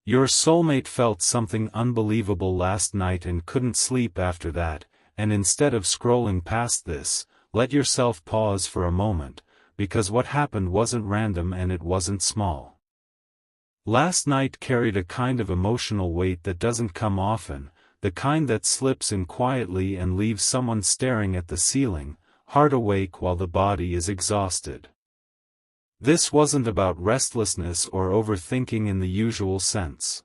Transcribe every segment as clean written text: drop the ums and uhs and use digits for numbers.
Your soulmate felt something unbelievable last night and couldn't sleep after that, and instead of scrolling past this, let yourself pause for a moment, because what happened wasn't random and it wasn't small. Last night carried a kind of emotional weight that doesn't come often, the kind that slips in quietly and leaves someone staring at the ceiling, heart awake while the body is exhausted. This wasn't about restlessness or overthinking in the usual sense.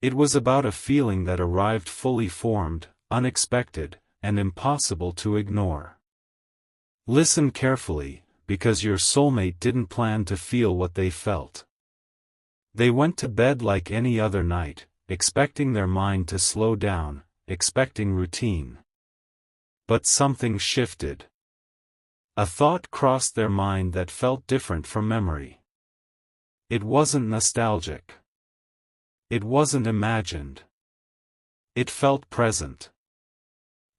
It was about a feeling that arrived fully formed, unexpected, and impossible to ignore. Listen carefully, because your soulmate didn't plan to feel what they felt. They went to bed like any other night, expecting their mind to slow down, expecting routine. But something shifted. A thought crossed their mind that felt different from memory. It wasn't nostalgic. It wasn't imagined. It felt present.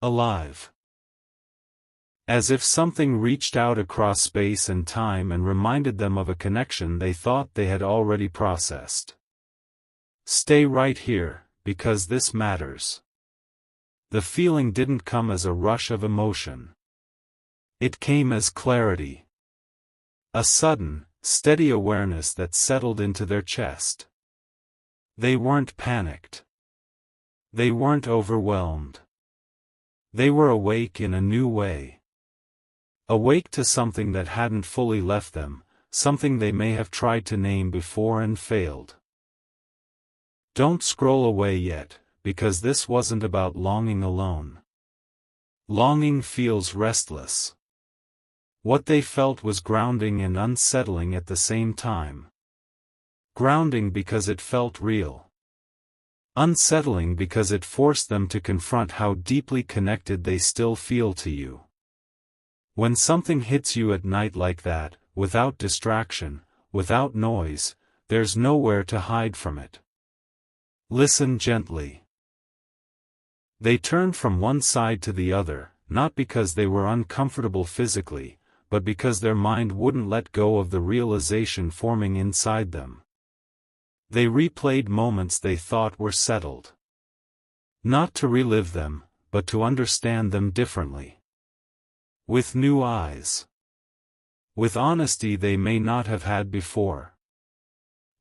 Alive. As if something reached out across space and time and reminded them of a connection they thought they had already processed. Stay right here, because this matters. The feeling didn't come as a rush of emotion. It came as clarity. A sudden, steady awareness that settled into their chest. They weren't panicked. They weren't overwhelmed. They were awake in a new way. Awake to something that hadn't fully left them, something they may have tried to name before and failed. Don't scroll away yet, because this wasn't about longing alone. Longing feels restless. What they felt was grounding and unsettling at the same time. Grounding because it felt real. Unsettling because it forced them to confront how deeply connected they still feel to you. When something hits you at night like that, without distraction, without noise, there's nowhere to hide from it. Listen gently. They turned from one side to the other, not because they were uncomfortable physically, but because their mind wouldn't let go of the realization forming inside them. They replayed moments they thought were settled. Not to relive them, but to understand them differently. With new eyes. With honesty they may not have had before.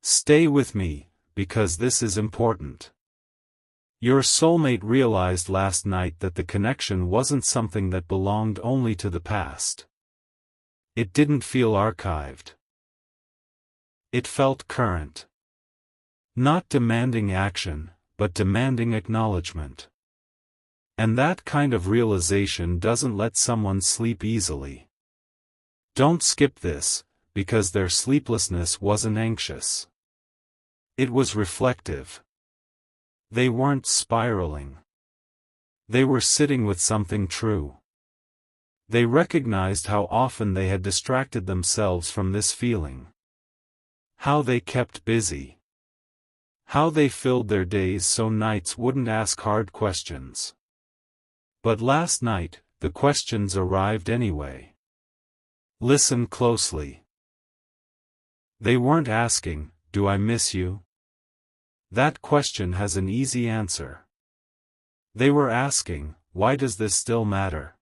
Stay with me, because this is important. Your soulmate realized last night that the connection wasn't something that belonged only to the past. It didn't feel archived. It felt current. Not demanding action, but demanding acknowledgement. And that kind of realization doesn't let someone sleep easily. Don't skip this, because their sleeplessness wasn't anxious. It was reflective. They weren't spiraling. They were sitting with something true. They recognized how often they had distracted themselves from this feeling. How they kept busy. How they filled their days so nights wouldn't ask hard questions. But last night, the questions arrived anyway. Listen closely. They weren't asking, "Do I miss you?" That question has an easy answer. They were asking, "Why does this still matter?"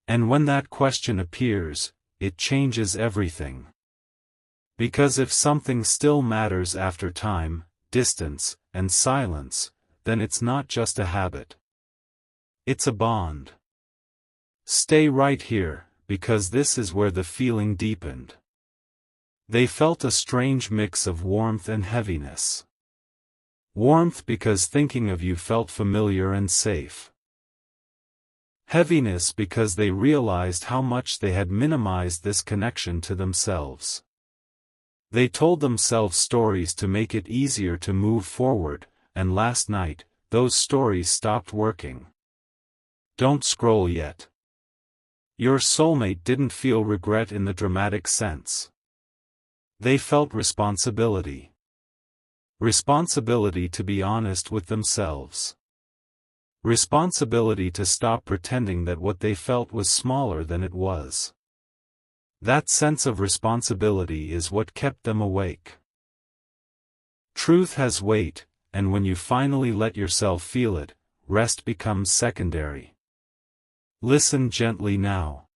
And when that question appears, it changes everything. Because if something still matters after time, distance, and silence, then it's not just a habit. It's a bond. Stay right here, because this is where the feeling deepened. They felt a strange mix of warmth and heaviness. Warmth because thinking of you felt familiar and safe. Heaviness because they realized how much they had minimized this connection to themselves. They told themselves stories to make it easier to move forward, and last night, those stories stopped working. Don't scroll yet. Your soulmate didn't feel regret in the dramatic sense. They felt responsibility. Responsibility to be honest with themselves. Responsibility to stop pretending that what they felt was smaller than it was. That sense of responsibility is what kept them awake. Truth has weight, and when you finally let yourself feel it, rest becomes secondary. Listen gently now.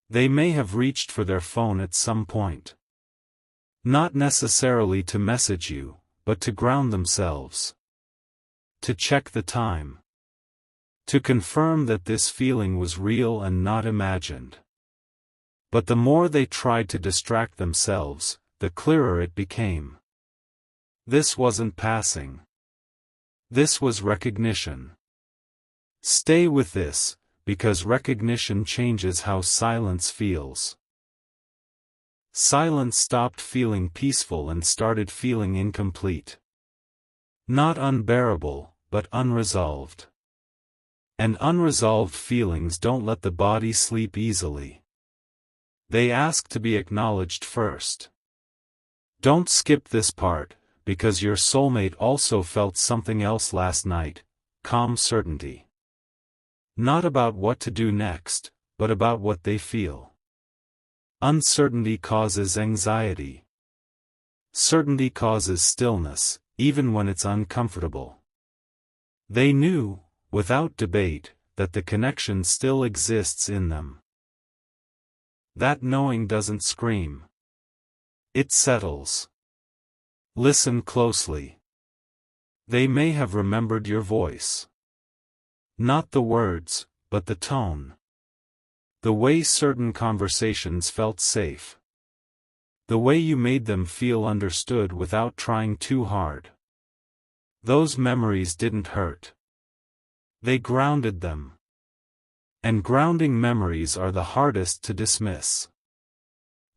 They may have reached for their phone at some point. Not necessarily to message you, but to ground themselves. To check the time. To confirm that this feeling was real and not imagined. But the more they tried to distract themselves, the clearer it became. This wasn't passing. This was recognition. Stay with this, because recognition changes how silence feels. Silence stopped feeling peaceful and started feeling incomplete. Not unbearable, but unresolved. And unresolved feelings don't let the body sleep easily. They ask to be acknowledged first. Don't skip this part, because your soulmate also felt something else last night, calm certainty. Not about what to do next, but about what they feel. Uncertainty causes anxiety. Certainty causes stillness, even when it's uncomfortable. They knew, without debate, that the connection still exists in them. That knowing doesn't scream. It settles. Listen closely. They may have remembered your voice. Not the words, but the tone. The way certain conversations felt safe. The way you made them feel understood without trying too hard. Those memories didn't hurt. They grounded them. And grounding memories are the hardest to dismiss.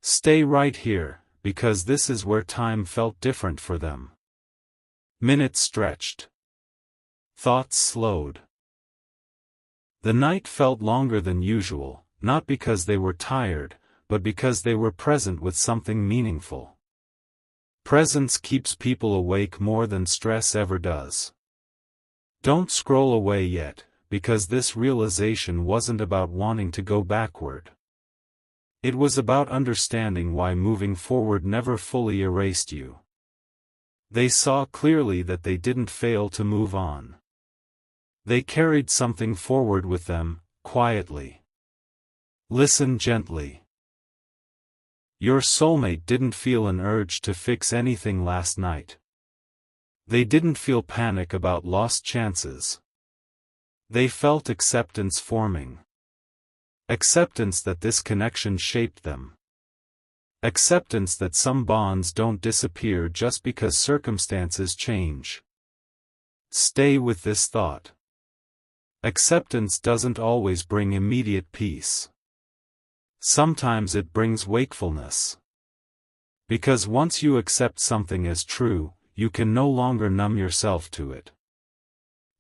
Stay right here, because this is where time felt different for them. Minutes stretched. Thoughts slowed. The night felt longer than usual, not because they were tired, but because they were present with something meaningful. Presence keeps people awake more than stress ever does. Don't scroll away yet, because this realization wasn't about wanting to go backward. It was about understanding why moving forward never fully erased you. They saw clearly that they didn't fail to move on. They carried something forward with them, quietly. Listen gently. Your soulmate didn't feel an urge to fix anything last night. They didn't feel panic about lost chances. They felt acceptance forming. Acceptance that this connection shaped them. Acceptance that some bonds don't disappear just because circumstances change. Stay with this thought. Acceptance doesn't always bring immediate peace. Sometimes it brings wakefulness. Because once you accept something as true, you can no longer numb yourself to it.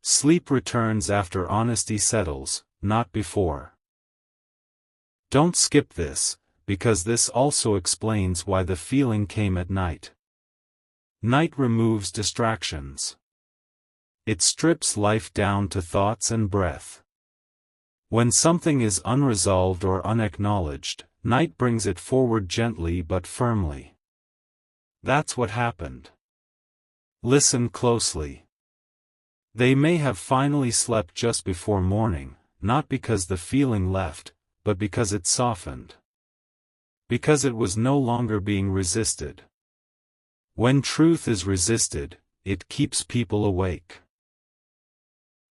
Sleep returns after honesty settles, not before. Don't skip this, because this also explains why the feeling came at night. Night removes distractions. It strips life down to thoughts and breath. When something is unresolved or unacknowledged, night brings it forward gently but firmly. That's what happened. Listen closely. They may have finally slept just before morning, not because the feeling left, but because it softened. Because it was no longer being resisted. When truth is resisted, it keeps people awake.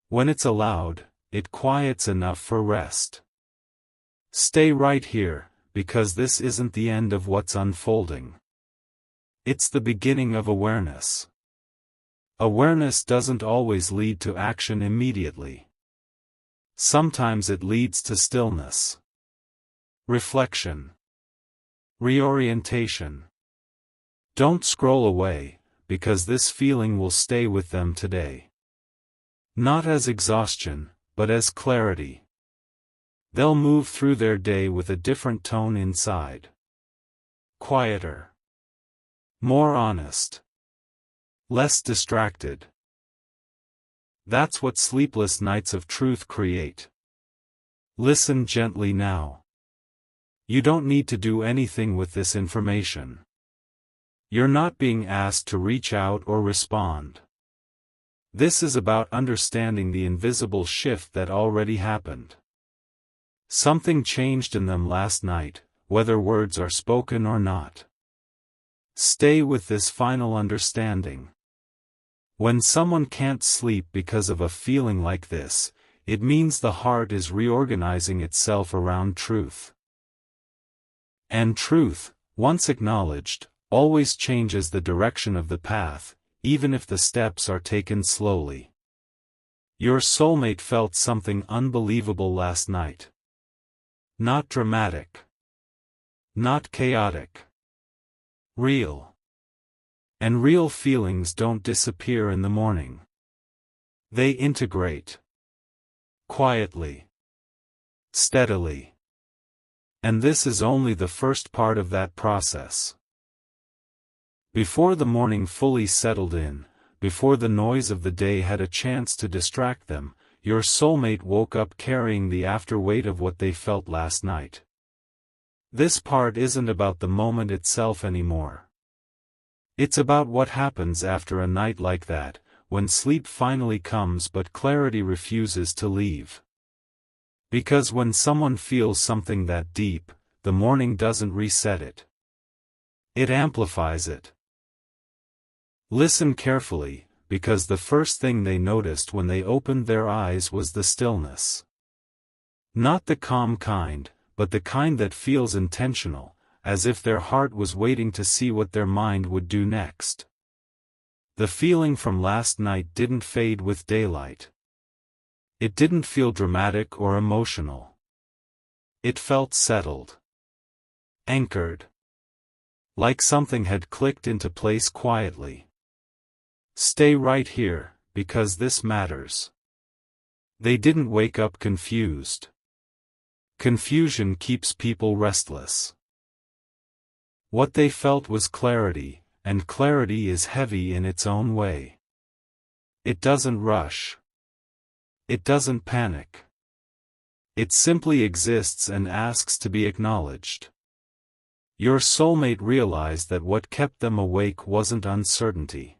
When it's allowed, it quiets enough for rest. Stay right here, because this isn't the end of what's unfolding. It's the beginning of awareness. Awareness doesn't always lead to action immediately. Sometimes it leads to stillness. Reflection. Reorientation. Don't scroll away, because this feeling will stay with them today. Not as exhaustion, but as clarity. They'll move through their day with a different tone inside. Quieter. More honest. Less distracted. That's what sleepless nights of truth create. Listen gently now. You don't need to do anything with this information. You're not being asked to reach out or respond. This is about understanding the invisible shift that already happened. Something changed in them last night, whether words are spoken or not. Stay with this final understanding. When someone can't sleep because of a feeling like this, it means the heart is reorganizing itself around truth. And truth, once acknowledged, always changes the direction of the path, even if the steps are taken slowly. Your soulmate felt something unbelievable last night. Not dramatic. Not chaotic. Real. And real feelings don't disappear in the morning. They integrate. Quietly. Steadily. And this is only the first part of that process. Before the morning fully settled in, before the noise of the day had a chance to distract them, your soulmate woke up carrying the afterweight of what they felt last night. This part isn't about the moment itself anymore. It's about what happens after a night like that, when sleep finally comes but clarity refuses to leave. Because when someone feels something that deep, the morning doesn't reset it. It amplifies it. Listen carefully, because the first thing they noticed when they opened their eyes was the stillness. Not the calm kind, but the kind that feels intentional, as if their heart was waiting to see what their mind would do next. The feeling from last night didn't fade with daylight. It didn't feel dramatic or emotional. It felt settled. Anchored. Like something had clicked into place quietly. Stay right here, because this matters. They didn't wake up confused. Confusion keeps people restless. What they felt was clarity, and clarity is heavy in its own way. It doesn't rush. It doesn't panic. It simply exists and asks to be acknowledged. Your soulmate realized that what kept them awake wasn't uncertainty.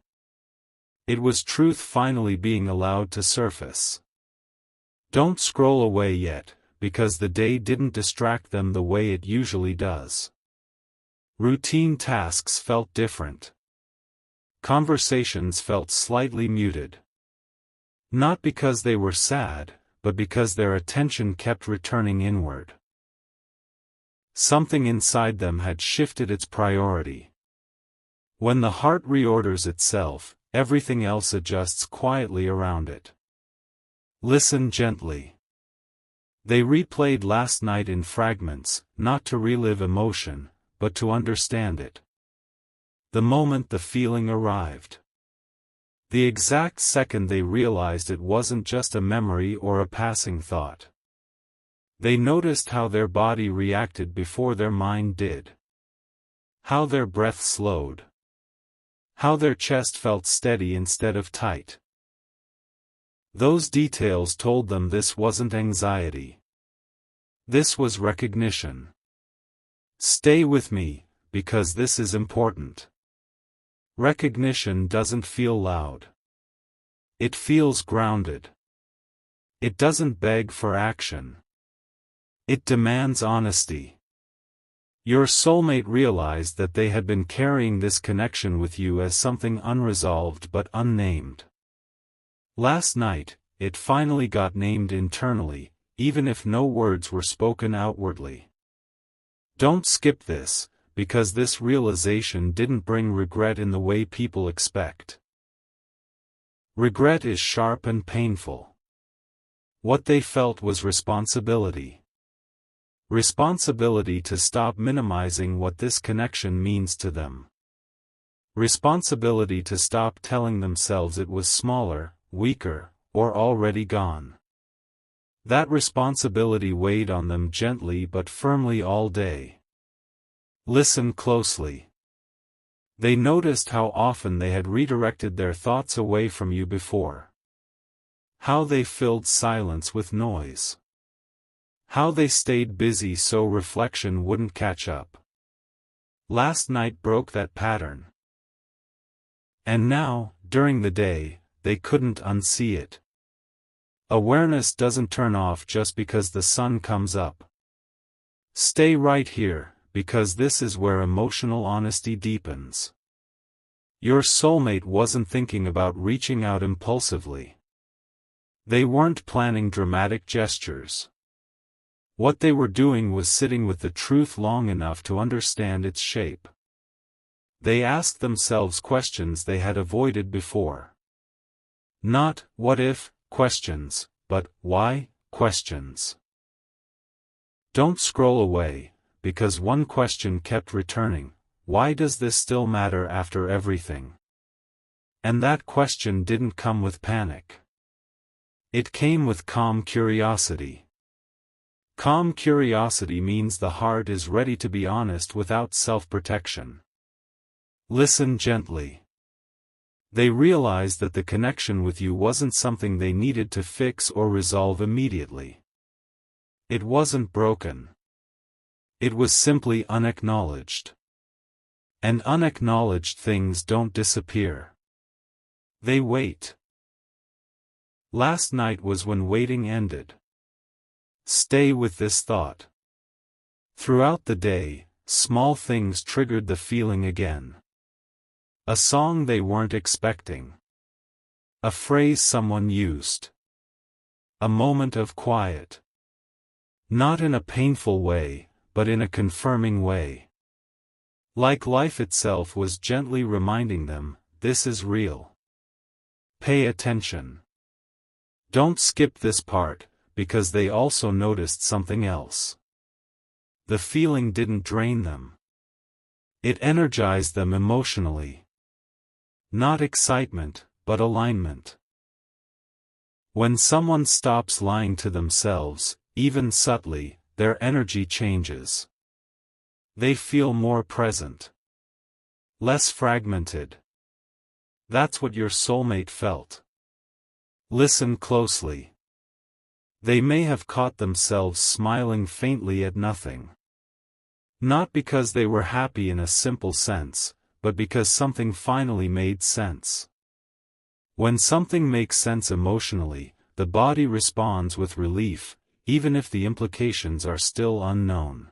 It was truth finally being allowed to surface. Don't scroll away yet, because the day didn't distract them the way it usually does. Routine tasks felt different. Conversations felt slightly muted. Not because they were sad, but because their attention kept returning inward. Something inside them had shifted its priority. When the heart reorders itself, everything else adjusts quietly around it. Listen gently. They replayed last night in fragments, not to relive emotion, but to understand it. The moment the feeling arrived. The exact second they realized it wasn't just a memory or a passing thought. They noticed how their body reacted before their mind did. How their breath slowed. How their chest felt steady instead of tight. Those details told them this wasn't anxiety. This was recognition. Stay with me, because this is important. Recognition doesn't feel loud. It feels grounded. It doesn't beg for action. It demands honesty. Your soulmate realized that they had been carrying this connection with you as something unresolved but unnamed. Last night, it finally got named internally, even if no words were spoken outwardly. Don't skip this, because this realization didn't bring regret in the way people expect. Regret is sharp and painful. What they felt was responsibility. Responsibility to stop minimizing what this connection means to them. Responsibility to stop telling themselves it was smaller, weaker, or already gone. That responsibility weighed on them gently but firmly all day. Listen closely. They noticed how often they had redirected their thoughts away from you before. How they filled silence with noise. How they stayed busy so reflection wouldn't catch up. Last night broke that pattern. And now, during the day, they couldn't unsee it. Awareness doesn't turn off just because the sun comes up. Stay right here, because this is where emotional honesty deepens. Your soulmate wasn't thinking about reaching out impulsively. They weren't planning dramatic gestures. What they were doing was sitting with the truth long enough to understand its shape. They asked themselves questions they had avoided before. Not "what if" questions, but "why" questions. Don't scroll away, because one question kept returning: why does this still matter after everything? And that question didn't come with panic. It came with calm curiosity. Calm curiosity means the heart is ready to be honest without self-protection. Listen gently. They realized that the connection with you wasn't something they needed to fix or resolve immediately. It wasn't broken. It was simply unacknowledged. And unacknowledged things don't disappear. They wait. Last night was when waiting ended. Stay with this thought. Throughout the day, small things triggered the feeling again. A song they weren't expecting. A phrase someone used. A moment of quiet. Not in a painful way, but in a confirming way. Like life itself was gently reminding them, this is real. Pay attention. Don't skip this part, because they also noticed something else. The feeling didn't drain them. It energized them emotionally. Not excitement, but alignment. When someone stops lying to themselves, even subtly, their energy changes. They feel more present. Less fragmented. That's what your soulmate felt. Listen closely. They may have caught themselves smiling faintly at nothing. Not because they were happy in a simple sense, but because something finally made sense. When something makes sense emotionally, the body responds with relief, even if the implications are still unknown.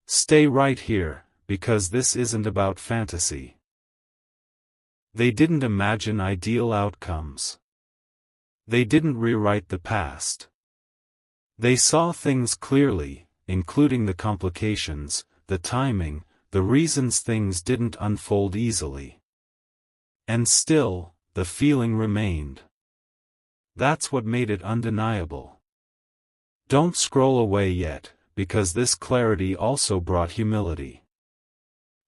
Stay right here, because this isn't about fantasy. They didn't imagine ideal outcomes. They didn't rewrite the past. They saw things clearly, including the complications, the timing, the reasons things didn't unfold easily. And still, the feeling remained. That's what made it undeniable. Don't scroll away yet, because this clarity also brought humility.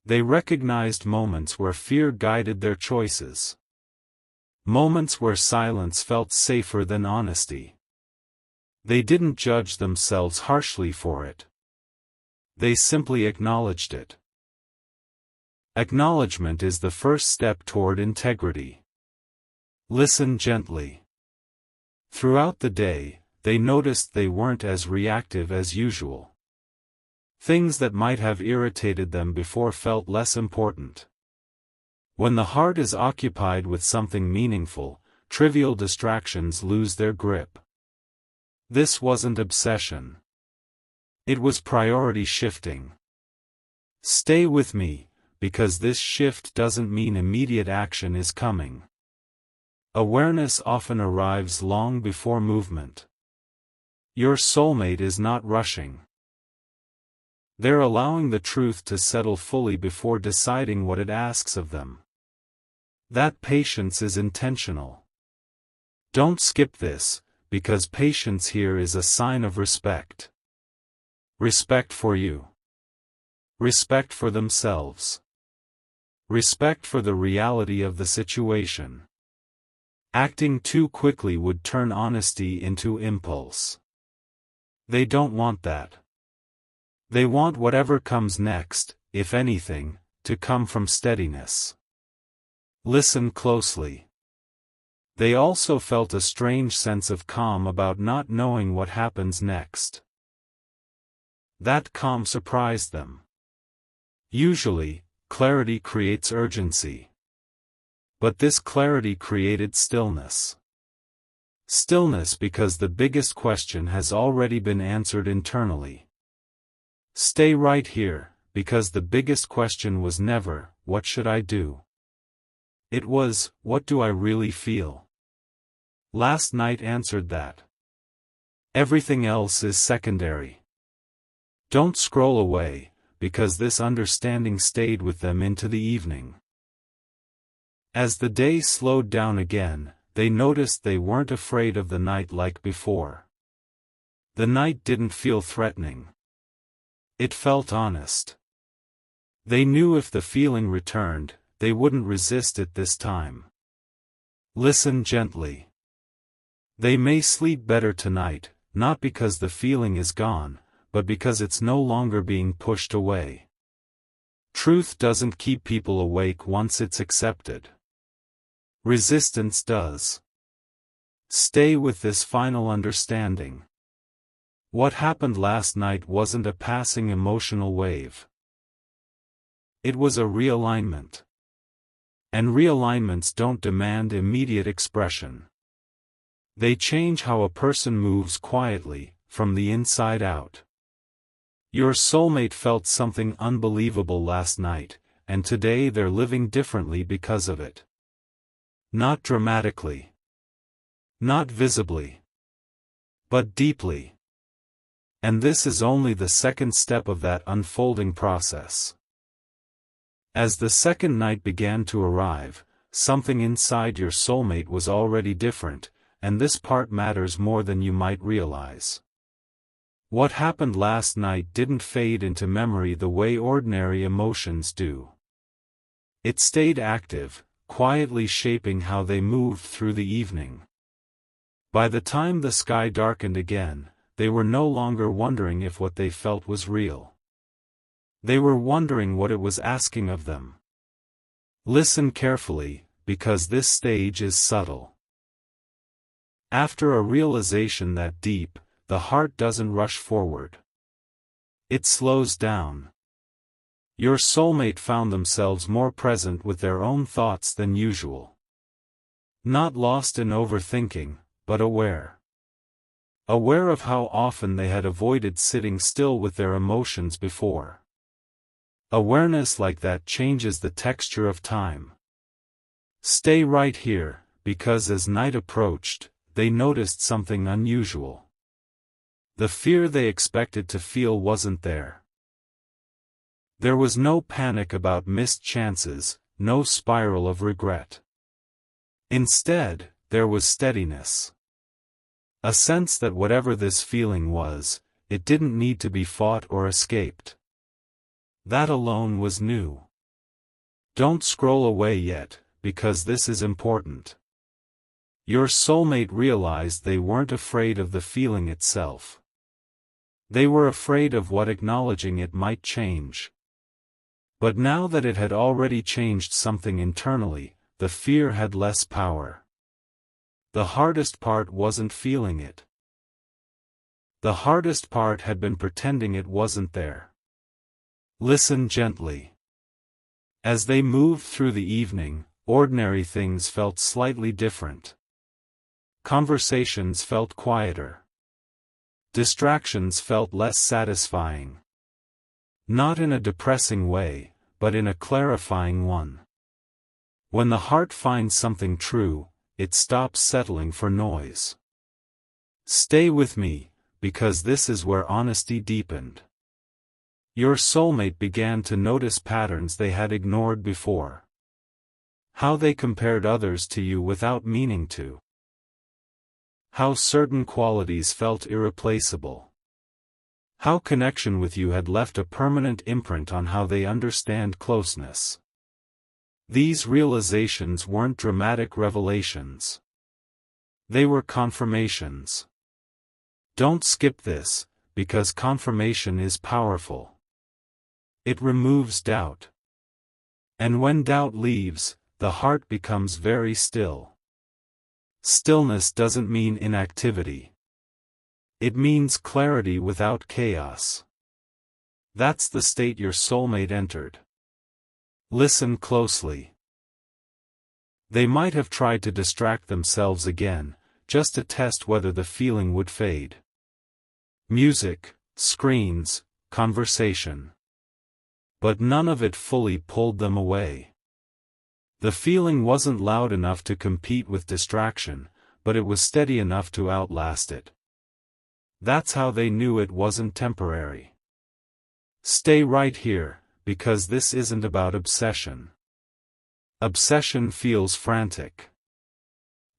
They recognized moments where fear guided their choices. Moments where silence felt safer than honesty. They didn't judge themselves harshly for it. They simply acknowledged it. Acknowledgement is the first step toward integrity. Listen gently. Throughout the day, they noticed they weren't as reactive as usual. Things that might have irritated them before felt less important. When the heart is occupied with something meaningful, trivial distractions lose their grip. This wasn't obsession. It was priority shifting. Stay with me, because this shift doesn't mean immediate action is coming. Awareness often arrives long before movement. Your soulmate is not rushing. They're allowing the truth to settle fully before deciding what it asks of them. That patience is intentional. Don't skip this, because patience here is a sign of respect. Respect for you. Respect for themselves. Respect for the reality of the situation. Acting too quickly would turn honesty into impulse. They don't want that. They want whatever comes next, if anything, to come from steadiness. Listen closely. They also felt a strange sense of calm about not knowing what happens next. That calm surprised them. Usually, clarity creates urgency. But this clarity created stillness. Stillness because the biggest question has already been answered internally. Stay right here, because the biggest question was never, what should I do? It was, what do I really feel? Last night answered that. Everything else is secondary. Don't scroll away, because this understanding stayed with them into the evening. As the day slowed down again, they noticed they weren't afraid of the night like before. The night didn't feel threatening. It felt honest. They knew if the feeling returned, they wouldn't resist it this time. Listen gently. They may sleep better tonight, not because the feeling is gone, but because it's no longer being pushed away. Truth doesn't keep people awake once it's accepted. Resistance does. Stay with this final understanding. What happened last night wasn't a passing emotional wave. It was a realignment. And realignments don't demand immediate expression. They change how a person moves quietly, from the inside out. Your soulmate felt something unbelievable last night, and today they're living differently because of it. Not dramatically. Not visibly. But deeply. And this is only the second step of that unfolding process. As the second night began to arrive, something inside your soulmate was already different, and this part matters more than you might realize. What happened last night didn't fade into memory the way ordinary emotions do. It stayed active, quietly shaping how they moved through the evening. By the time the sky darkened again, they were no longer wondering if what they felt was real. They were wondering what it was asking of them. Listen carefully, because this stage is subtle. After a realization that deep, the heart doesn't rush forward. It slows down. Your soulmate found themselves more present with their own thoughts than usual. Not lost in overthinking, but aware. Aware of how often they had avoided sitting still with their emotions before. Awareness like that changes the texture of time. Stay right here, because as night approached, they noticed something unusual. The fear they expected to feel wasn't there. There was no panic about missed chances, no spiral of regret. Instead, there was steadiness. A sense that whatever this feeling was, it didn't need to be fought or escaped. That alone was new. Don't scroll away yet, because this is important. Your soulmate realized they weren't afraid of the feeling itself. They were afraid of what acknowledging it might change. But now that it had already changed something internally, the fear had less power. The hardest part wasn't feeling it. The hardest part had been pretending it wasn't there. Listen gently. As they moved through the evening, ordinary things felt slightly different. Conversations felt quieter. Distractions felt less satisfying. Not in a depressing way, but in a clarifying one. When the heart finds something true, it stops settling for noise. Stay with me, because this is where honesty deepened. Your soulmate began to notice patterns they had ignored before. How they compared others to you without meaning to. How certain qualities felt irreplaceable. How connection with you had left a permanent imprint on how they understand closeness. These realizations weren't dramatic revelations. They were confirmations. Don't skip this, because confirmation is powerful. It removes doubt. And when doubt leaves, the heart becomes very still. Stillness doesn't mean inactivity. It means clarity without chaos. That's the state your soulmate entered. Listen closely. They might have tried to distract themselves again, just to test whether the feeling would fade. Music, screens, conversation. But none of it fully pulled them away. The feeling wasn't loud enough to compete with distraction, but it was steady enough to outlast it. That's how they knew it wasn't temporary. Stay right here, because this isn't about obsession. Obsession feels frantic.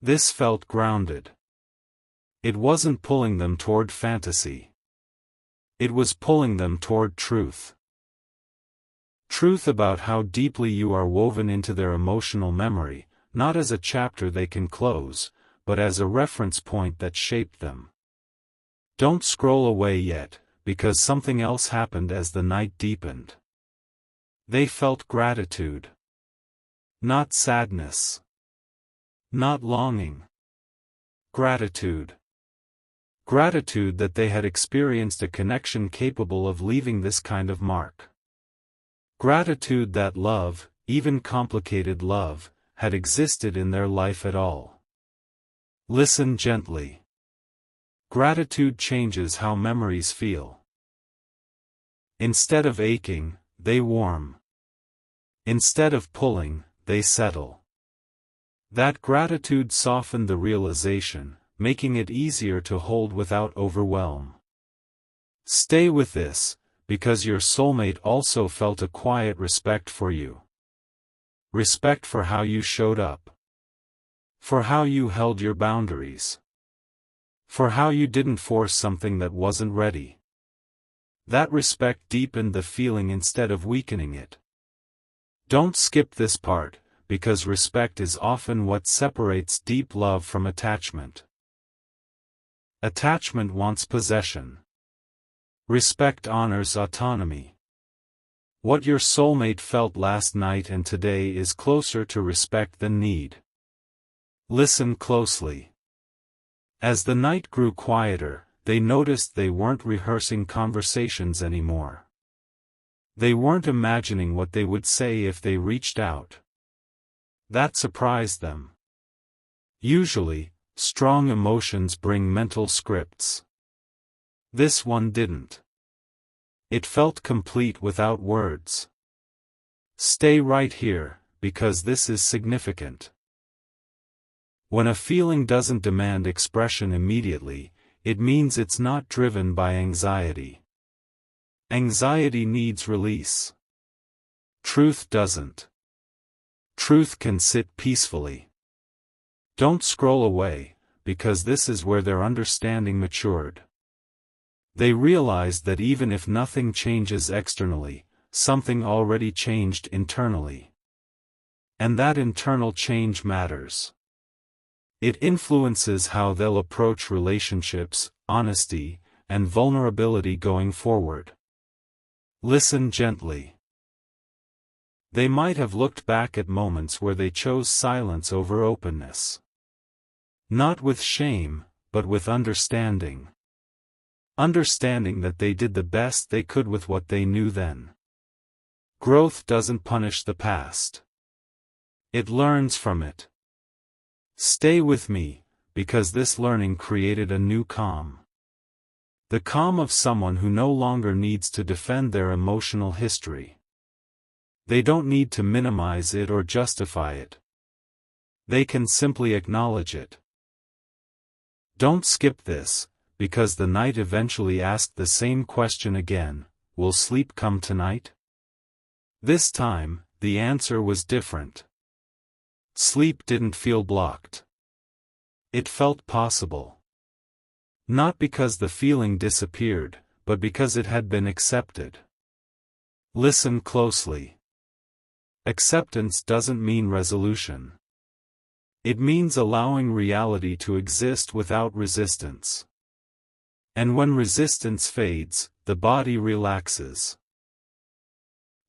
This felt grounded. It wasn't pulling them toward fantasy. It was pulling them toward truth. Truth about how deeply you are woven into their emotional memory, not as a chapter they can close, but as a reference point that shaped them. Don't scroll away yet, because something else happened as the night deepened. They felt gratitude. Not sadness. Not longing. Gratitude. Gratitude that they had experienced a connection capable of leaving this kind of mark. Gratitude that love, even complicated love, had existed in their life at all. Listen gently. Gratitude changes how memories feel. Instead of aching, they warm. Instead of pulling, they settle. That gratitude softened the realization, making it easier to hold without overwhelm. Stay with this, because your soulmate also felt a quiet respect for you. Respect for how you showed up. For how you held your boundaries. For how you didn't force something that wasn't ready. That respect deepened the feeling instead of weakening it. Don't skip this part, because respect is often what separates deep love from attachment. Attachment wants possession. Respect honors autonomy. What your soulmate felt last night and today is closer to respect than need. Listen closely. As the night grew quieter, they noticed they weren't rehearsing conversations anymore. They weren't imagining what they would say if they reached out. That surprised them. Usually, strong emotions bring mental scripts. This one didn't. It felt complete without words. Stay right here, because this is significant. When a feeling doesn't demand expression immediately, it means it's not driven by anxiety. Anxiety needs release. Truth doesn't. Truth can sit peacefully. Don't scroll away, because this is where their understanding matured. They realized that even if nothing changes externally, something already changed internally. And that internal change matters. It influences how they'll approach relationships, honesty, and vulnerability going forward. Listen gently. They might have looked back at moments where they chose silence over openness. Not with shame, but with understanding. Understanding that they did the best they could with what they knew then. Growth doesn't punish the past. It learns from it. Stay with me, because this learning created a new calm. The calm of someone who no longer needs to defend their emotional history. They don't need to minimize it or justify it. They can simply acknowledge it. Don't skip this, because the night eventually asked the same question again: will sleep come tonight? This time, the answer was different. Sleep didn't feel blocked. It felt possible. Not because the feeling disappeared, but because it had been accepted. Listen closely. Acceptance doesn't mean resolution. It means allowing reality to exist without resistance. And when resistance fades, the body relaxes.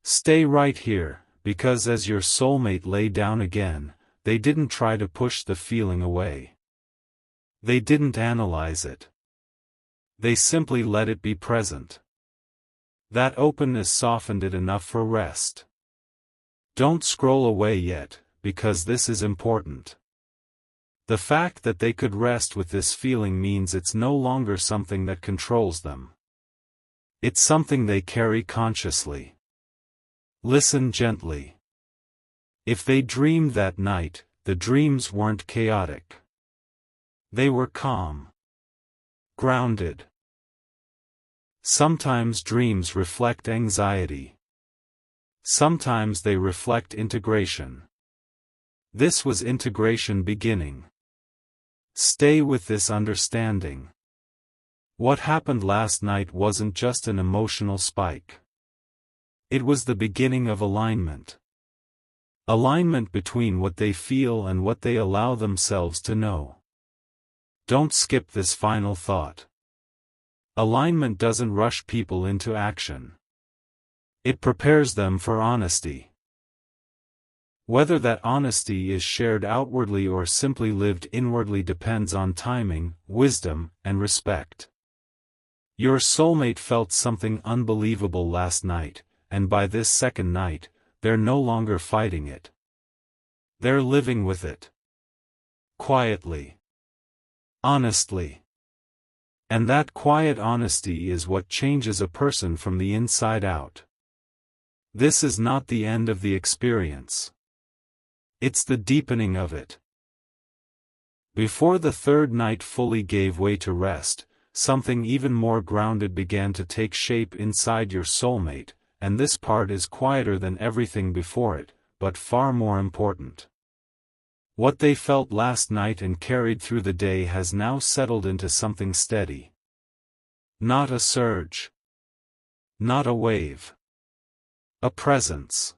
Stay right here, because as your soulmate lay down again, they didn't try to push the feeling away. They didn't analyze it. They simply let it be present. That openness softened it enough for rest. Don't scroll away yet, because this is important. The fact that they could rest with this feeling means it's no longer something that controls them. It's something they carry consciously. Listen gently. If they dreamed that night, the dreams weren't chaotic. They were calm. Grounded. Sometimes dreams reflect anxiety. Sometimes they reflect integration. This was integration beginning. Stay with this understanding. What happened last night wasn't just an emotional spike. It was the beginning of alignment. Alignment between what they feel and what they allow themselves to know. Don't skip this final thought. Alignment doesn't rush people into action. It prepares them for honesty. Whether that honesty is shared outwardly or simply lived inwardly depends on timing, wisdom, and respect. Your soulmate felt something unbelievable last night, and by this second night, they're no longer fighting it. They're living with it. Quietly. Honestly. And that quiet honesty is what changes a person from the inside out. This is not the end of the experience. It's the deepening of it. Before the third night fully gave way to rest, something even more grounded began to take shape inside your soulmate, and this part is quieter than everything before it, but far more important. What they felt last night and carried through the day has now settled into something steady. Not a surge. Not a wave. A presence.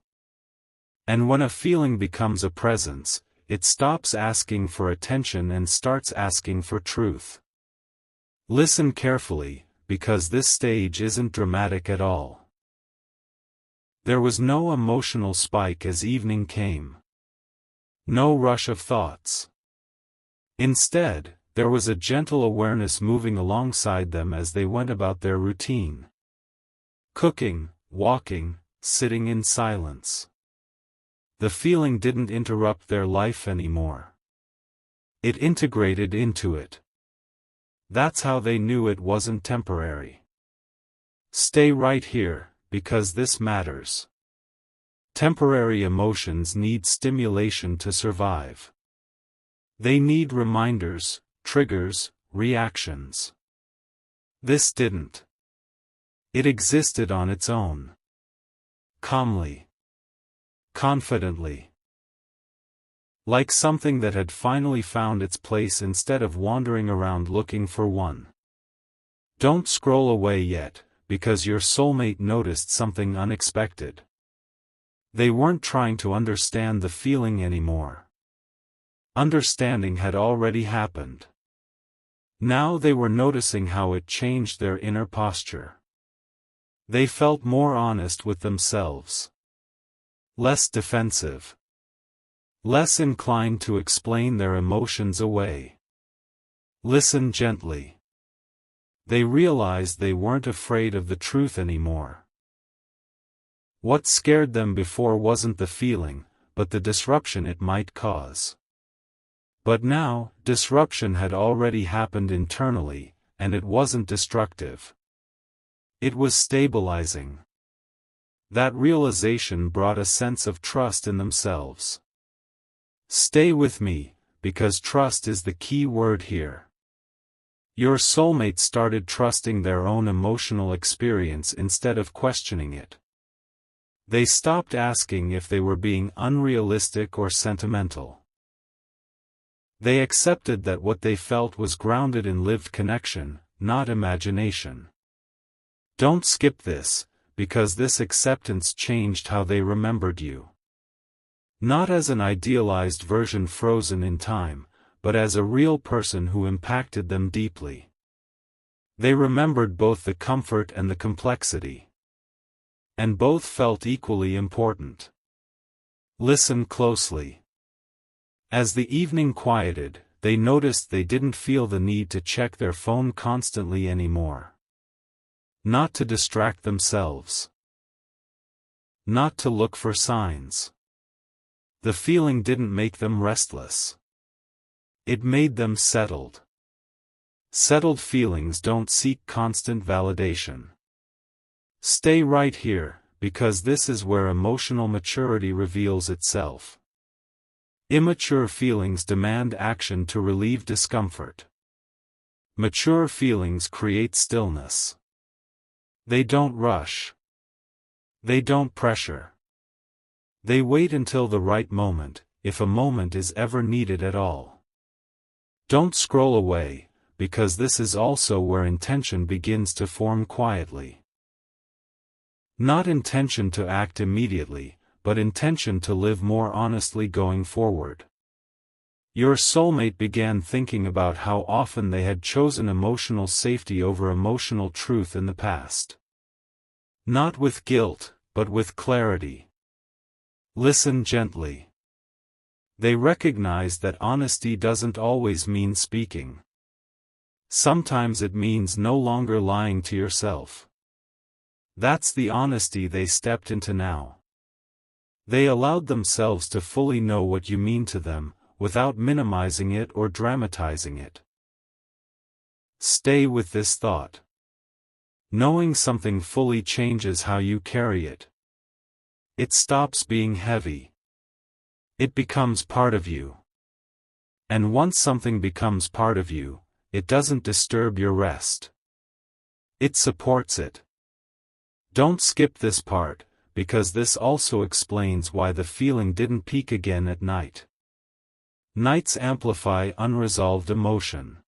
And when a feeling becomes a presence, it stops asking for attention and starts asking for truth. Listen carefully, because this stage isn't dramatic at all. There was no emotional spike as evening came. No rush of thoughts. Instead, there was a gentle awareness moving alongside them as they went about their routine. Cooking, walking, sitting in silence. The feeling didn't interrupt their life anymore. It integrated into it. That's how they knew it wasn't temporary. Stay right here, because this matters. Temporary emotions need stimulation to survive. They need reminders, triggers, reactions. This didn't. It existed on its own. Calmly. Confidently. Like something that had finally found its place instead of wandering around looking for one. Don't scroll away yet, because your soulmate noticed something unexpected. They weren't trying to understand the feeling anymore. Understanding had already happened. Now they were noticing how it changed their inner posture. They felt more honest with themselves. Less defensive. Less inclined to explain their emotions away. Listen gently. They realized they weren't afraid of the truth anymore. What scared them before wasn't the feeling, but the disruption it might cause. But now, disruption had already happened internally, and it wasn't destructive. It was stabilizing. That realization brought a sense of trust in themselves. Stay with me, because trust is the key word here. Your soulmate started trusting their own emotional experience instead of questioning it. They stopped asking if they were being unrealistic or sentimental. They accepted that what they felt was grounded in lived connection, not imagination. Don't skip this, because this acceptance changed how they remembered you. Not as an idealized version frozen in time, but as a real person who impacted them deeply. They remembered both the comfort and the complexity. And both felt equally important. Listen closely. As the evening quieted, they noticed they didn't feel the need to check their phone constantly anymore. Not to distract themselves. Not to look for signs. The feeling didn't make them restless. It made them settled. Settled feelings don't seek constant validation. Stay right here, because this is where emotional maturity reveals itself. Immature feelings demand action to relieve discomfort. Mature feelings create stillness. They don't rush. They don't pressure. They wait until the right moment, if a moment is ever needed at all. Don't scroll away, because this is also where intention begins to form quietly. Not intention to act immediately, but intention to live more honestly going forward. Your soulmate began thinking about how often they had chosen emotional safety over emotional truth in the past. Not with guilt, but with clarity. Listen gently. They recognized that honesty doesn't always mean speaking. Sometimes it means no longer lying to yourself. That's the honesty they stepped into now. They allowed themselves to fully know what you mean to them, without minimizing it or dramatizing it. Stay with this thought. Knowing something fully changes how you carry it. It stops being heavy. It becomes part of you. And once something becomes part of you, it doesn't disturb your rest. It supports it. Don't skip this part, because this also explains why the feeling didn't peak again at night. Nights amplify unresolved emotion.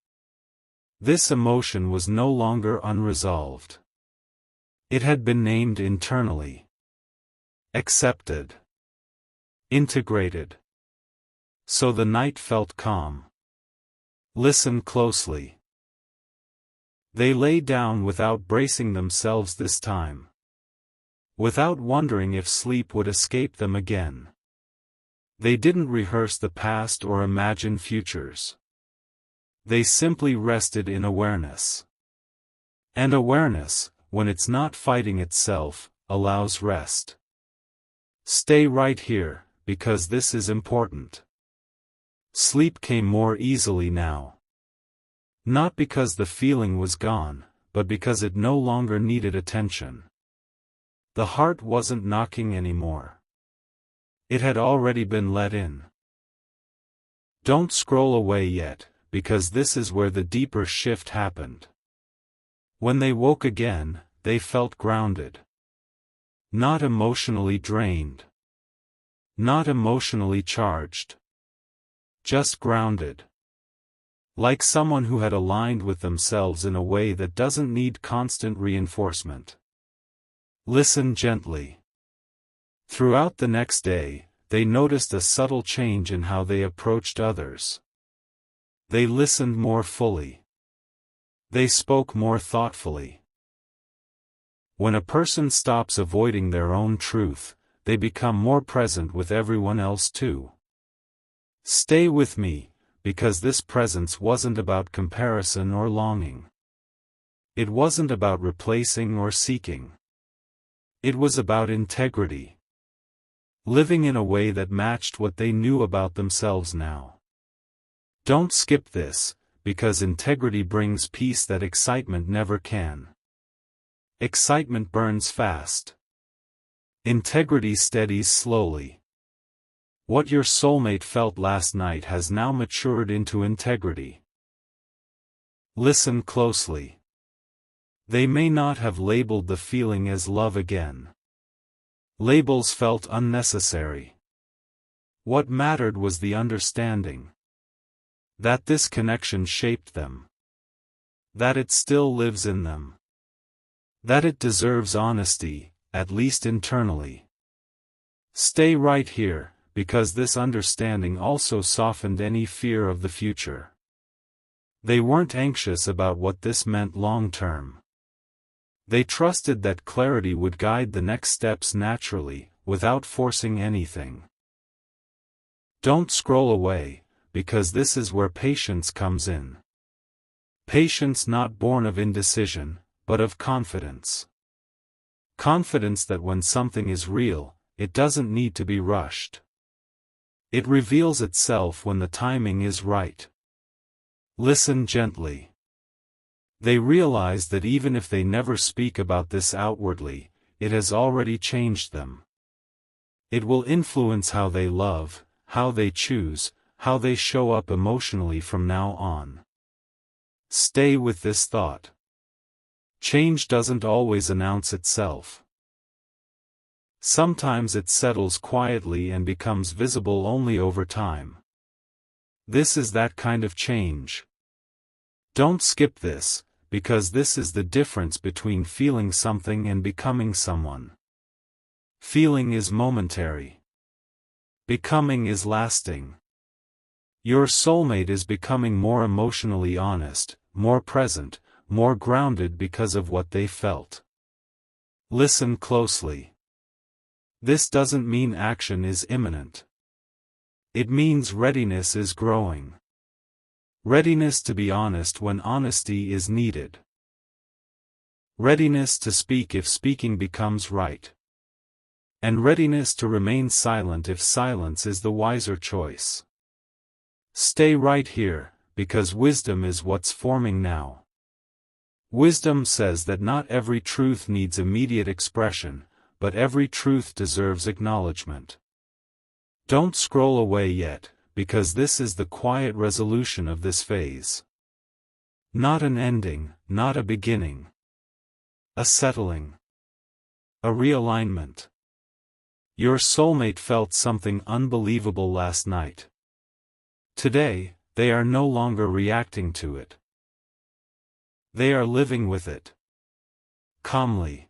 This emotion was no longer unresolved. It had been named internally. Accepted. Integrated. So the night felt calm. Listen closely. They lay down without bracing themselves this time. Without wondering if sleep would escape them again. They didn't rehearse the past or imagine futures. They simply rested in awareness. And awareness, when it's not fighting itself, allows rest. Stay right here, because this is important. Sleep came more easily now. Not because the feeling was gone, but because it no longer needed attention. The heart wasn't knocking anymore. It had already been let in. Don't scroll away yet, because this is where the deeper shift happened. When they woke again, they felt grounded. Not emotionally drained. Not emotionally charged. Just grounded. Like someone who had aligned with themselves in a way that doesn't need constant reinforcement. Listen gently. Throughout the next day, they noticed a subtle change in how they approached others. They listened more fully. They spoke more thoughtfully. When a person stops avoiding their own truth, they become more present with everyone else too. Stay with me, because this presence wasn't about comparison or longing. It wasn't about replacing or seeking. It was about integrity. Living in a way that matched what they knew about themselves now. Don't skip this, because integrity brings peace that excitement never can. Excitement burns fast. Integrity steadies slowly. What your soulmate felt last night has now matured into integrity. Listen closely. They may not have labeled the feeling as love again. Labels felt unnecessary. What mattered was the understanding. That this connection shaped them. That it still lives in them. That it deserves honesty, at least internally. Stay right here, because this understanding also softened any fear of the future. They weren't anxious about what this meant long-term. They trusted that clarity would guide the next steps naturally, without forcing anything. Don't scroll away, because this is where patience comes in. Patience not born of indecision, but of confidence. Confidence that when something is real, it doesn't need to be rushed. It reveals itself when the timing is right. Listen gently. They realize that even if they never speak about this outwardly, it has already changed them. It will influence how they love, how they choose, how they show up emotionally from now on. Stay with this thought. Change doesn't always announce itself. Sometimes it settles quietly and becomes visible only over time. This is that kind of change. Don't skip this, because this is the difference between feeling something and becoming someone. Feeling is momentary. Becoming is lasting. Your soulmate is becoming more emotionally honest, more present, more grounded because of what they felt. Listen closely. This doesn't mean action is imminent. It means readiness is growing. Readiness to be honest when honesty is needed. Readiness to speak if speaking becomes right. And readiness to remain silent if silence is the wiser choice. Stay right here, because wisdom is what's forming now. Wisdom says that not every truth needs immediate expression, but every truth deserves acknowledgement. Don't scroll away yet, because this is the quiet resolution of this phase. Not an ending, not a beginning. A settling. A realignment. Your soulmate felt something unbelievable last night. Today, they are no longer reacting to it. They are living with it. Calmly.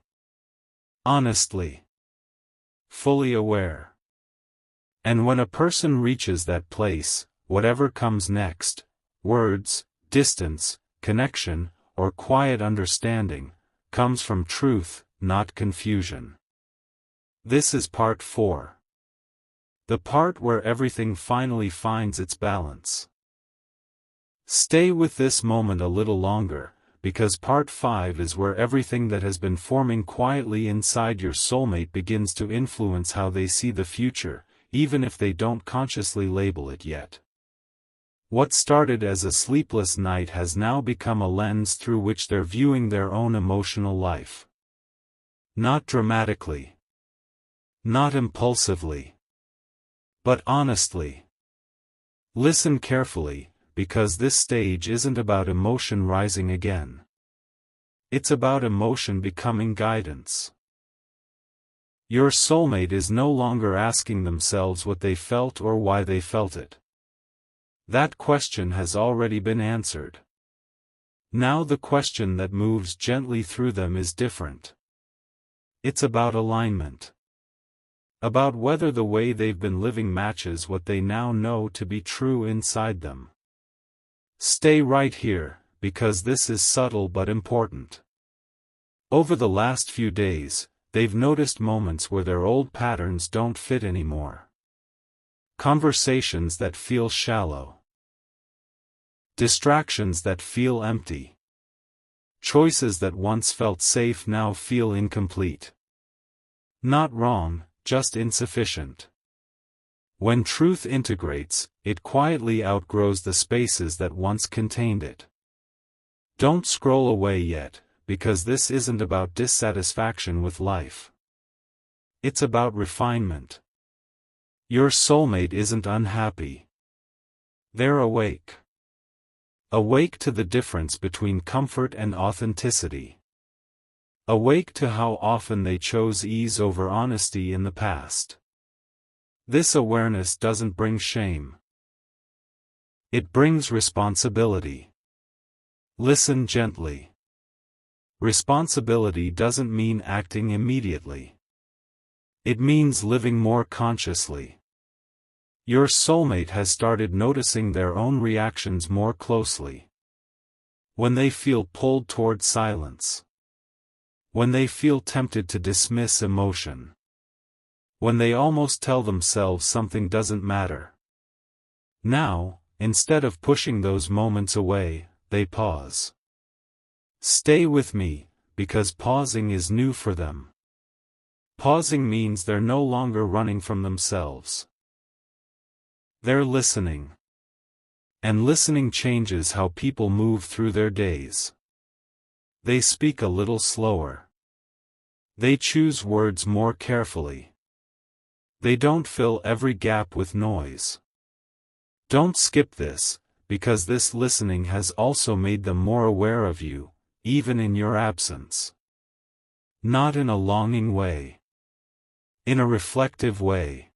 Honestly. Fully aware. And when a person reaches that place, whatever comes next, words, distance, connection, or quiet understanding, comes from truth, not confusion. This is part 4. The part where everything finally finds its balance. Stay with this moment a little longer, because part 5 is where everything that has been forming quietly inside your soulmate begins to influence how they see the future, even if they don't consciously label it yet. What started as a sleepless night has now become a lens through which they're viewing their own emotional life. Not dramatically. Not impulsively. But honestly. Listen carefully, because this stage isn't about emotion rising again. It's about emotion becoming guidance. Your soulmate is no longer asking themselves what they felt or why they felt it. That question has already been answered. Now the question that moves gently through them is different. It's about alignment. About whether the way they've been living matches what they now know to be true inside them. Stay right here, because this is subtle but important. Over the last few days, they've noticed moments where their old patterns don't fit anymore. Conversations that feel shallow. Distractions that feel empty. Choices that once felt safe now feel incomplete. Not wrong, just insufficient. When truth integrates, it quietly outgrows the spaces that once contained it. Don't scroll away yet, because this isn't about dissatisfaction with life. It's about refinement. Your soulmate isn't unhappy. They're awake. Awake to the difference between comfort and authenticity. Awake to how often they chose ease over honesty in the past. This awareness doesn't bring shame. It brings responsibility. Listen gently. Responsibility doesn't mean acting immediately. It means living more consciously. Your soulmate has started noticing their own reactions more closely. When they feel pulled toward silence. When they feel tempted to dismiss emotion. When they almost tell themselves something doesn't matter. Now, instead of pushing those moments away, they pause. Stay with me, because pausing is new for them. Pausing means they're no longer running from themselves. They're listening. And listening changes how people move through their days. They speak a little slower. They choose words more carefully. They don't fill every gap with noise. Don't skip this, because this listening has also made them more aware of you, even in your absence. Not in a longing way. In a reflective way.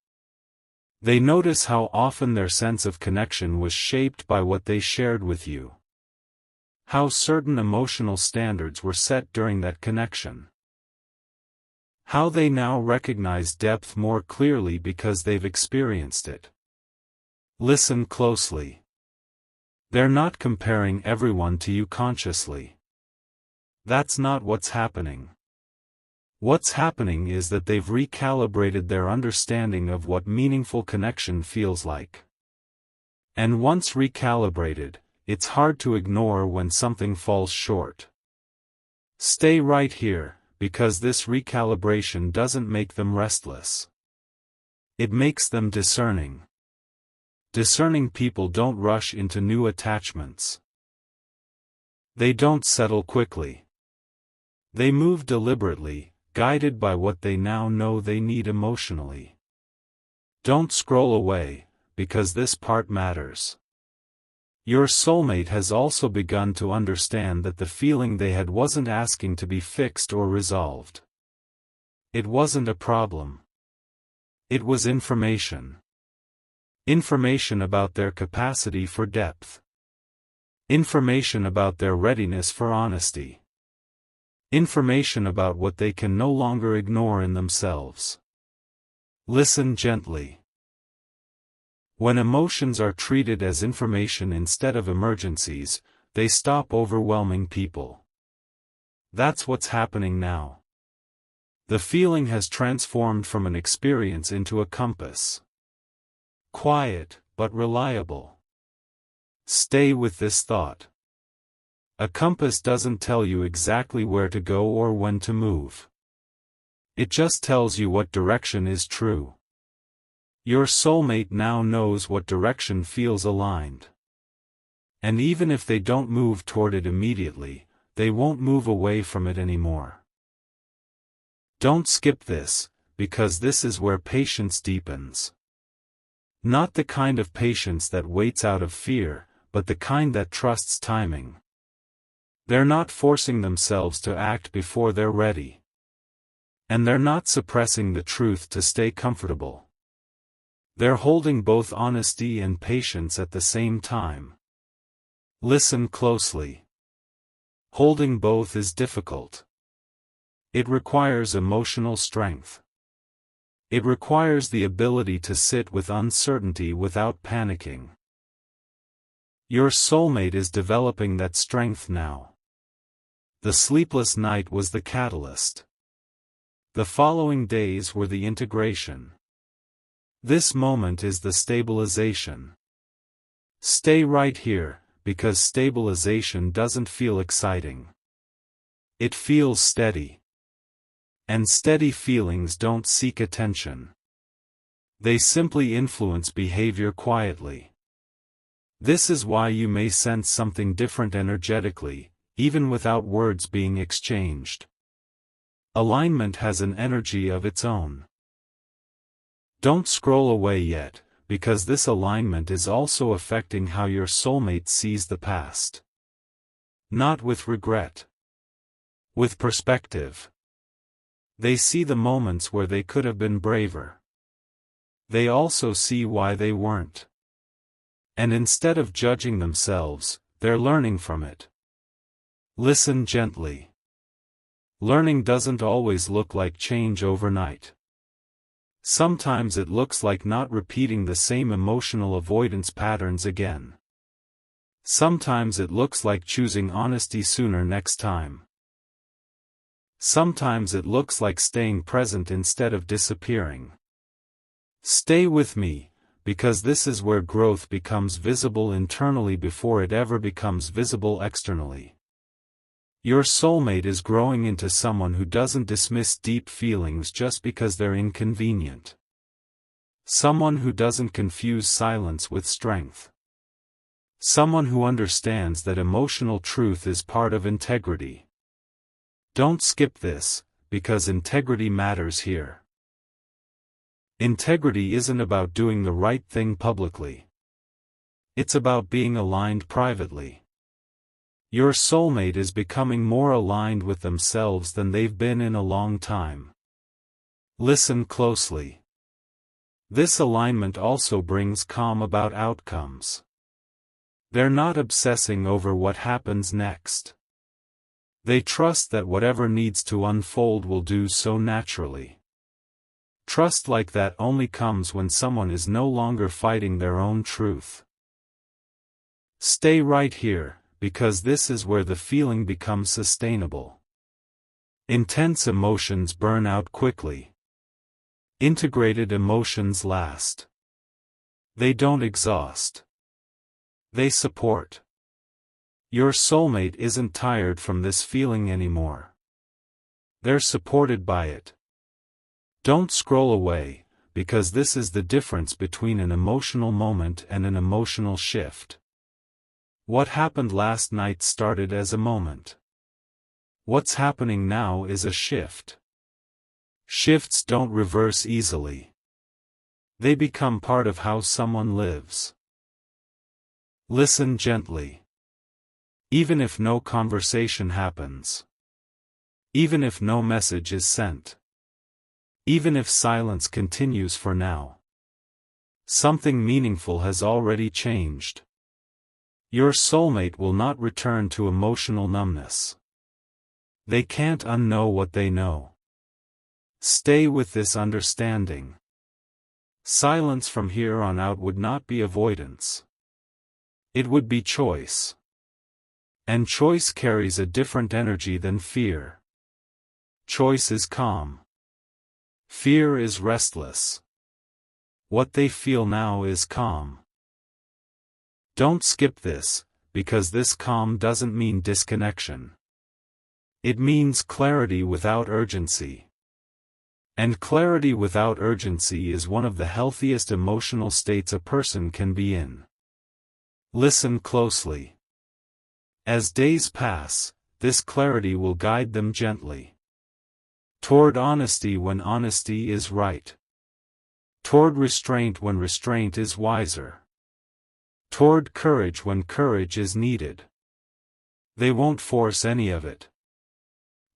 They notice how often their sense of connection was shaped by what they shared with you. How certain emotional standards were set during that connection. How they now recognize depth more clearly because they've experienced it. Listen closely. They're not comparing everyone to you consciously. That's not what's happening. What's happening is that they've recalibrated their understanding of what meaningful connection feels like. And once recalibrated, it's hard to ignore when something falls short. Stay right here, because this recalibration doesn't make them restless. It makes them discerning. Discerning people don't rush into new attachments. They don't settle quickly. They move deliberately, guided by what they now know they need emotionally. Don't scroll away, because this part matters. Your soulmate has also begun to understand that the feeling they had wasn't asking to be fixed or resolved. It wasn't a problem. It was information. Information about their capacity for depth. Information about their readiness for honesty. Information about what they can no longer ignore in themselves. Listen gently. When emotions are treated as information instead of emergencies, they stop overwhelming people. That's what's happening now. The feeling has transformed from an experience into a compass. Quiet, but reliable. Stay with this thought. A compass doesn't tell you exactly where to go or when to move. It just tells you what direction is true. Your soulmate now knows what direction feels aligned. And even if they don't move toward it immediately, they won't move away from it anymore. Don't skip this, because this is where patience deepens. Not the kind of patience that waits out of fear, but the kind that trusts timing. They're not forcing themselves to act before they're ready. And they're not suppressing the truth to stay comfortable. They're holding both honesty and patience at the same time. Listen closely. Holding both is difficult. It requires emotional strength. It requires the ability to sit with uncertainty without panicking. Your soulmate is developing that strength now. The sleepless night was the catalyst. The following days were the integration. This moment is the stabilization. Stay right here, because stabilization doesn't feel exciting. It feels steady. And steady feelings don't seek attention. They simply influence behavior quietly. This is why you may sense something different energetically, even without words being exchanged. Alignment has an energy of its own. Don't scroll away yet, because this alignment is also affecting how your soulmate sees the past. Not with regret. With perspective. They see the moments where they could have been braver. They also see why they weren't. And instead of judging themselves, they're learning from it. Listen gently. Learning doesn't always look like change overnight. Sometimes it looks like not repeating the same emotional avoidance patterns again. Sometimes it looks like choosing honesty sooner next time. Sometimes it looks like staying present instead of disappearing. Stay with me, because this is where growth becomes visible internally before it ever becomes visible externally. Your soulmate is growing into someone who doesn't dismiss deep feelings just because they're inconvenient. Someone who doesn't confuse silence with strength. Someone who understands that emotional truth is part of integrity. Don't skip this, because integrity matters here. Integrity isn't about doing the right thing publicly. It's about being aligned privately. Your soulmate is becoming more aligned with themselves than they've been in a long time. Listen closely. This alignment also brings calm about outcomes. They're not obsessing over what happens next. They trust that whatever needs to unfold will do so naturally. Trust like that only comes when someone is no longer fighting their own truth. Stay right here, because this is where the feeling becomes sustainable. Intense emotions burn out quickly. Integrated emotions last. They don't exhaust. They support. Your soulmate isn't tired from this feeling anymore. They're supported by it. Don't scroll away, because this is the difference between an emotional moment and an emotional shift. What happened last night started as a moment. What's happening now is a shift. Shifts don't reverse easily. They become part of how someone lives. Listen gently. Even if no conversation happens. Even if no message is sent. Even if silence continues for now. Something meaningful has already changed. Your soulmate will not return to emotional numbness. They can't unknow what they know. Stay with this understanding. Silence from here on out would not be avoidance. It would be choice. And choice carries a different energy than fear. Choice is calm. Fear is restless. What they feel now is calm. Don't skip this, because this calm doesn't mean disconnection. It means clarity without urgency. And clarity without urgency is one of the healthiest emotional states a person can be in. Listen closely. As days pass, this clarity will guide them gently. Toward honesty when honesty is right. Toward restraint when restraint is wiser. Toward courage when courage is needed. They won't force any of it.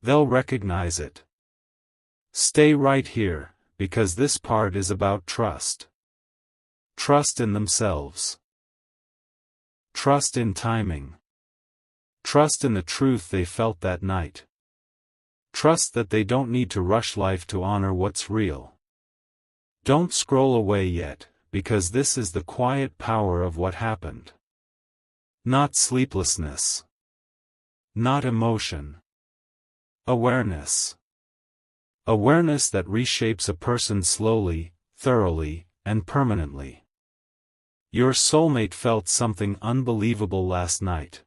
They'll recognize it. Stay right here, because this part is about trust. Trust in themselves. Trust in timing. Trust in the truth they felt that night. Trust that they don't need to rush life to honor what's real. Don't scroll away yet, because this is the quiet power of what happened. Not sleeplessness. Not emotion. Awareness. Awareness that reshapes a person slowly, thoroughly, and permanently. Your soulmate felt something unbelievable last night.